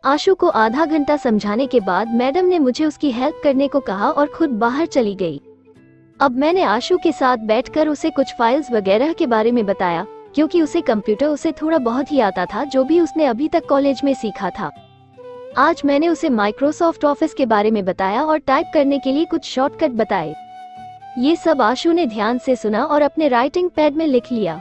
आशु को आधा घंटा समझाने के बाद मैडम ने मुझे उसकी हेल्प करने को कहा और खुद बाहर चली गई। अब मैंने आशु के साथ बैठकर उसे कुछ फाइल्स वगैरह के बारे में बताया, क्योंकि उसे कंप्यूटर उसे थोड़ा बहुत ही आता था, जो भी उसने अभी तक कॉलेज में सीखा था। आज मैंने उसे माइक्रोसॉफ्ट ऑफिस के बारे में बताया और टाइप करने के लिए कुछ शॉर्टकट बताए। ये सब आशु ने ध्यान से सुना और अपने राइटिंग पैड में लिख लिया।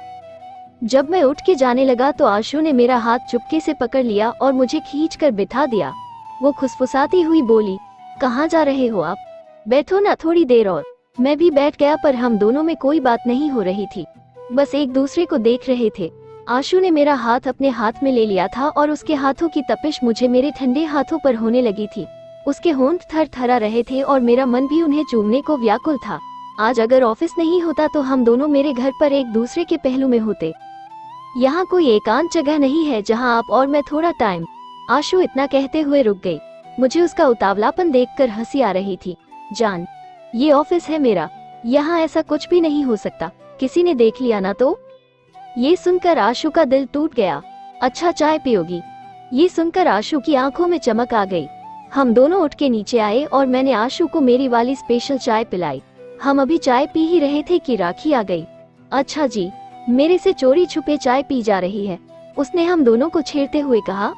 जब मैं उठ के जाने लगा तो आशु ने मेरा हाथ चुपके से पकड़ लिया और मुझे खींच कर बिठा दिया। वो खुसफुसाती हुई बोली, कहाँ जा रहे हो आप? बैठो ना थोड़ी देर और। मैं भी बैठ गया, पर हम दोनों में कोई बात नहीं हो रही थी, बस एक दूसरे को देख रहे थे। आशु ने मेरा हाथ अपने हाथ में ले लिया था और उसके हाथों की तपिश मुझे मेरे ठंडे हाथों पर होने लगी थी। उसके होंठ थरथरा रहे थे और मेरा मन भी उन्हें चूमने को व्याकुल था। आज अगर ऑफिस नहीं होता तो हम दोनों मेरे घर पर एक दूसरे के पहलू में होते। यहाँ कोई एकांत जगह नहीं है जहाँ आप और मैं थोड़ा टाइम। आशु इतना कहते हुए रुक गई। मुझे उसका उतावलापन देखकर हंसी आ रही थी। जान, ये ऑफिस है मेरा, यहाँ ऐसा कुछ भी नहीं हो सकता, किसी ने देख लिया ना तो? ये सुनकर आशु का दिल टूट गया। अच्छा, चाय पियोगी? ये सुनकर आशु की आंखों में चमक आ गई। हम दोनों उठ के नीचे आए और मैंने आशु को मेरी वाली स्पेशल चाय पिलाई। हम अभी चाय पी ही रहे थे कि राखी आ गई। अच्छा जी, मेरे से चोरी छुपे चाय पी जा रही है, उसने हम दोनों को छेड़ते हुए कहा।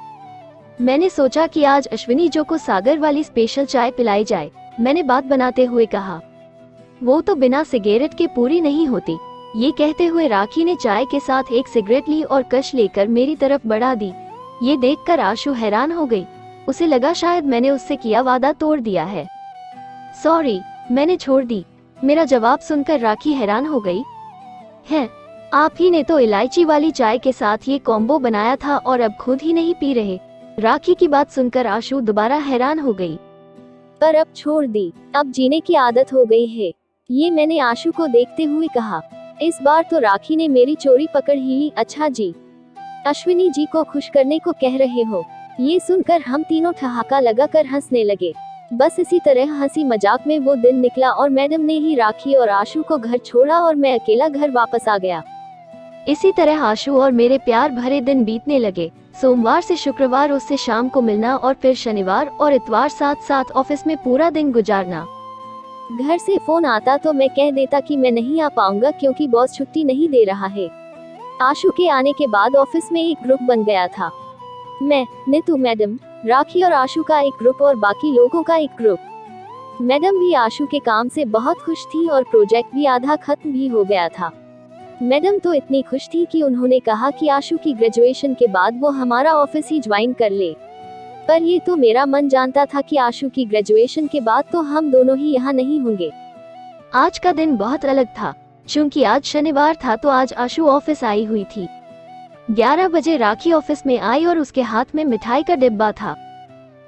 मैंने सोचा कि आज अश्विनी जो को सागर वाली स्पेशल चाय पिलाई जाए, मैंने बात बनाते हुए कहा। वो तो बिना सिगरेट के पूरी नहीं होती। ये कहते हुए राखी ने चाय के साथ एक सिगरेट ली और कश लेकर मेरी तरफ बढ़ा दी। ये देखकर आशु हैरान हो गई। उसे लगा शायद मैंने उससे किया वादा तोड़ दिया है। सॉरी, मैंने छोड़ दी। मेरा जवाब सुनकर राखी हैरान हो गई। है, आप ही ने तो इलायची वाली चाय के साथ ये कॉम्बो बनाया था और अब खुद ही नहीं पी रहे। राखी की बात सुनकर आशु दोबारा हैरान हो गई। पर अब छोड़ दी, अब जीने की आदत हो गई है, ये मैंने आशु को देखते हुए कहा। इस बार तो राखी ने मेरी चोरी पकड़ ही ली। अच्छा जी, अश्विनी जी को खुश करने को कह रहे हो? ये सुनकर हम तीनों ठहाका लगाकर हंसने लगे। बस इसी तरह हंसी मजाक में वो दिन निकला और मैडम ने ही राखी और आशु को घर छोड़ा और मैं अकेला घर वापस आ गया। इसी तरह आशु और मेरे प्यार भरे दिन बीतने लगे। सोमवार से शुक्रवार उससे शाम को मिलना और फिर शनिवार और इतवार साथ साथ ऑफिस में पूरा दिन गुजारना। घर से फोन आता तो मैं कह देता कि मैं नहीं आ पाऊंगा क्योंकि बॉस छुट्टी नहीं दे रहा है। आशु के आने के बाद ऑफिस में एक ग्रुप बन गया था। मैं, नीतू मैडम, राखी और आशु का एक ग्रुप और बाकी लोगों का एक ग्रुप। मैडम भी आशु के काम से बहुत खुश थी और प्रोजेक्ट भी आधा खत्म भी हो गया था। मैडम तो इतनी खुश थी कि उन्होंने कहा कि आशु की ग्रेजुएशन के बाद वो हमारा ऑफिस ही ज्वाइन कर ले। पर ये तो मेरा मन जानता था कि आशु की ग्रेजुएशन के बाद तो हम दोनों ही यहाँ नहीं होंगे। आज का दिन बहुत अलग था। चूंकि आज शनिवार था तो आज आशु ऑफिस आई हुई थी। 11 बजे राखी ऑफिस में आई और उसके हाथ में मिठाई का डिब्बा था।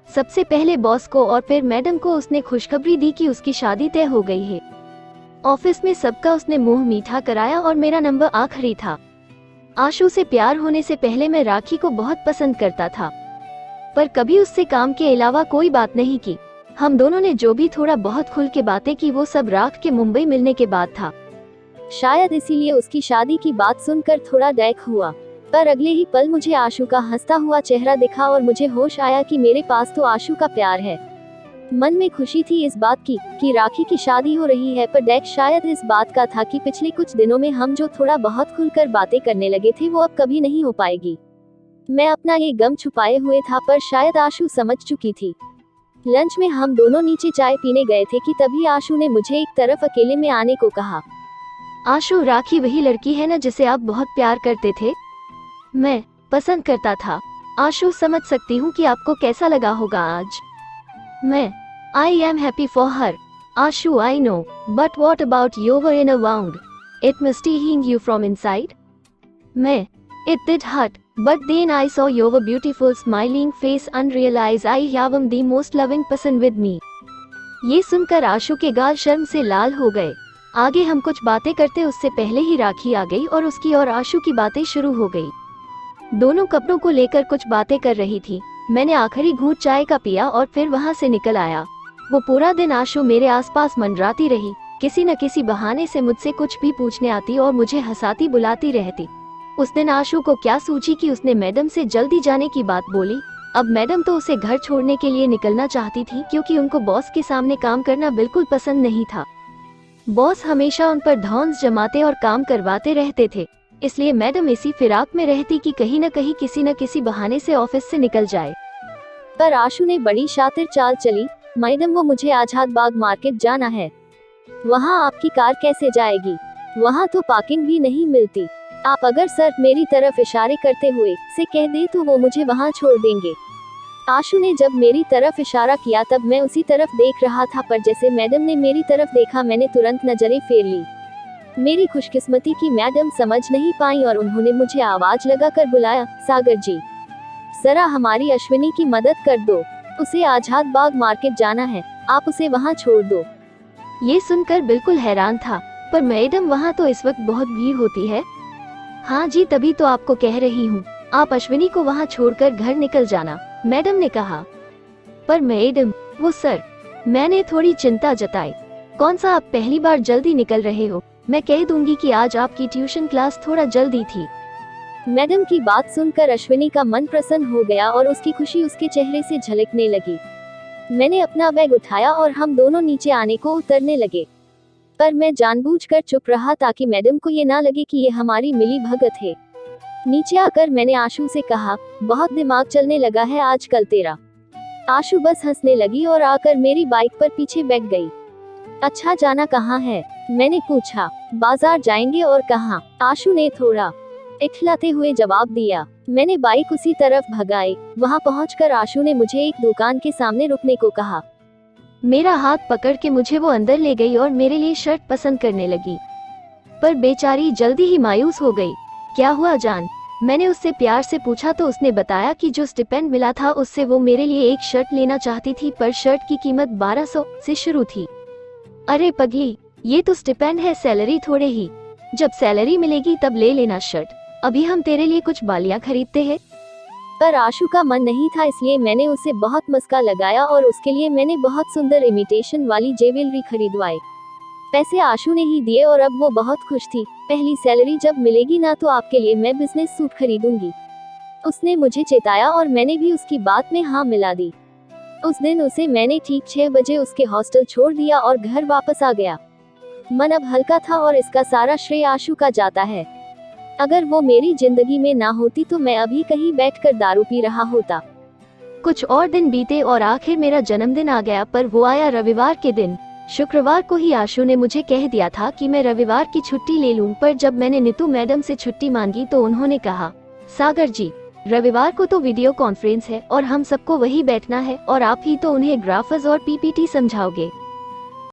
सबसे पहले बॉस को और फिर मैडम को उसने खुशखबरी दी कि उसकी शादी तय हो गई है। ऑफिस में सबका उसने मुंह मीठा कराया और मेरा नंबर आखिरी था। आशु से प्यार होने से पहले मैं राखी को बहुत पसंद करता था, पर कभी उससे काम के अलावा कोई बात नहीं की। हम दोनों ने जो भी थोड़ा बहुत खुल के बातें की वो सब राख के मुंबई मिलने के बाद था। शायद इसीलिए उसकी शादी की बात सुनकर थोड़ा डैक हुआ, पर अगले ही पल मुझे आशु का हंसता हुआ चेहरा दिखा और मुझे होश आया कि मेरे पास तो आशु का प्यार है। मन में खुशी थी इस बात की कि राखी की शादी हो रही है, पर डैक शायद इस बात का था कि पिछले कुछ दिनों में हम जो थोड़ा बहुत खुलकर बातें करने लगे थे वो अब कभी नहीं हो पाएगी। मैं अपना ये गम छुपाए हुए था, पर शायद आशु समझ चुकी थी। लंच में हम दोनों नीचे चाय पीने गए थे कि तभी आशु ने मुझे एक तरफ अकेले में आने को कहा। आशु, राखी वही लड़की है ना जिसे आप बहुत प्यार करते थे? मैं पसंद करता था। आशु, समझ सकती हूँ कि आपको कैसा लगा होगा आज। मैं, I am happy for her. Ashu, I know, but what about your inner wound? It must eating you from inside? मैं, it did hurt, but then I saw your beautiful smiling face and realized I have the most loving person with me. ये सुनकर आशु के गाल शर्म से लाल हो गए। आगे हम कुछ बातें करते उससे पहले ही राखी आ गई और उसकी और आशु की बातें शुरू हो गई। दोनों कपड़ों को लेकर कुछ बातें कर रही थी। मैंने आखिरी घूंट चाय का पिया और फिर वहाँ से निकल आया। वो पूरा दिन आशु मेरे आसपास मंडराती रही, किसी न किसी बहाने से मुझसे कुछ भी पूछने आती और मुझे हंसाती बुलाती रहती। उस दिन आशु को क्या सूझी कि उसने मैडम से जल्दी जाने की बात बोली। अब मैडम तो उसे घर छोड़ने के लिए निकलना चाहती थी क्योंकि उनको बॉस के सामने काम करना बिल्कुल पसंद नहीं था। बॉस हमेशा उन पर धौंस जमाते और काम करवाते रहते थे, इसलिए मैडम इसी फिराक में रहती कि कहीं न कहीं किसी न किसी बहाने से ऑफिस से निकल जाए। पर आशु ने बड़ी शातिर चाल चली। मैडम, वो मुझे आजाद बाग मार्केट जाना है। वहाँ आपकी कार कैसे जाएगी? वहाँ तो पार्किंग भी नहीं मिलती। आप अगर सर मेरी तरफ इशारे करते हुए से कह दे तो वो मुझे वहाँ छोड़ देंगे। आशु ने जब मेरी तरफ इशारा किया तब मैं उसी तरफ देख रहा था, पर जैसे मैडम ने मेरी तरफ देखा मैंने तुरंत नजरें फेर ली। मेरी खुशकिस्मती की मैडम समझ नहीं पाई और उन्होंने मुझे आवाज लगाकर बुलाया, सागर जी, जरा हमारी अश्विनी की मदद कर दो, उसे आजाद बाग मार्केट जाना है, आप उसे वहाँ छोड़ दो। ये सुनकर बिल्कुल हैरान था, पर मैडम वहाँ तो इस वक्त बहुत भीड़ होती है। हाँ जी, तभी तो आपको कह रही हूँ, आप अश्विनी को वहाँ छोड़कर घर निकल जाना, मैडम ने कहा। पर मैडम, वो सर, मैंने थोड़ी चिंता जताई। कौन सा आप पहली बार जल्दी निकल रहे हो? मैं कह दूंगी कि आज आपकी ट्यूशन क्लास थोड़ा जल्दी थी। मैडम की बात सुनकर अश्विनी का मन प्रसन्न हो गया और उसकी खुशी उसके चेहरे से झलकने लगी। मैंने अपना बैग उठाया और हम दोनों नीचे आने को उतरने लगे, पर मैं जानबूझकर चुप रहा ताकि मैडम को ये ना लगे कि ये हमारी मिली भगत है। नीचे आकर मैंने आशु से कहा, बहुत दिमाग चलने लगा है आजकल तेरा। आशु बस हंसने लगी और आकर मेरी बाइक पर पीछे बैठ गई। अच्छा, जाना कहाँ है? मैंने पूछा। बाजार जाएंगे और कहाँ? आशु ने थोड़ा इठलाते हुए जवाब दिया। मैंने बाइक उसी तरफ भगाई। वहाँ पहुंचकर आशु ने मुझे एक दुकान के सामने रुकने को कहा। मेरा हाथ पकड़ के मुझे वो अंदर ले गई और मेरे लिए शर्ट पसंद करने लगी, पर बेचारी जल्दी ही मायूस हो गई। क्या हुआ जान? मैंने उससे प्यार से पूछा तो उसने बताया कि जो स्टिपेंड मिला था उससे वो मेरे लिए एक शर्ट लेना चाहती थी, पर शर्ट की कीमत 1200 से शुरू थी। अरे पगली, ये तो स्टिपेंड है, सैलरी थोड़े ही। जब सैलरी मिलेगी तब ले लेना शर्ट, अभी हम तेरे लिए कुछ बालियां खरीदते हैं। पर आशु का मन नहीं था, इसलिए मैंने उसे बहुत मस्का लगाया और उसके लिए मैंने बहुत सुंदर इमिटेशन वाली ज्वेलरी खरीदवाई। पैसे आशु ने ही दिए और अब वो बहुत खुश थी। पहली सैलरी जब मिलेगी ना तो आपके लिए मैं बिजनेस सूट खरीदूंगी, उसने मुझे चेताया और मैंने भी उसकी बात में हाँ मिला दी। उस दिन उसे मैंने ठीक 6 बजे उसके हॉस्टल छोड़ दिया और घर वापस आ गया। मन अब हल्का था और इसका सारा श्रेय आशु का जाता है। अगर वो मेरी जिंदगी में ना होती तो मैं अभी कहीं बैठकर दारू पी रहा होता। कुछ और दिन बीते और आखिर मेरा जन्मदिन आ गया, पर वो आया रविवार के दिन। शुक्रवार को ही आशु ने मुझे कह दिया था कि मैं रविवार की छुट्टी ले लूं, पर जब मैंने नीतू मैडम से छुट्टी मांगी तो उन्होंने कहा, सागर जी, रविवार को तो वीडियो कॉन्फ्रेंस है और हम सबको वही बैठना है और आप ही तो उन्हें ग्राफर्स और पीपीटी समझाओगे।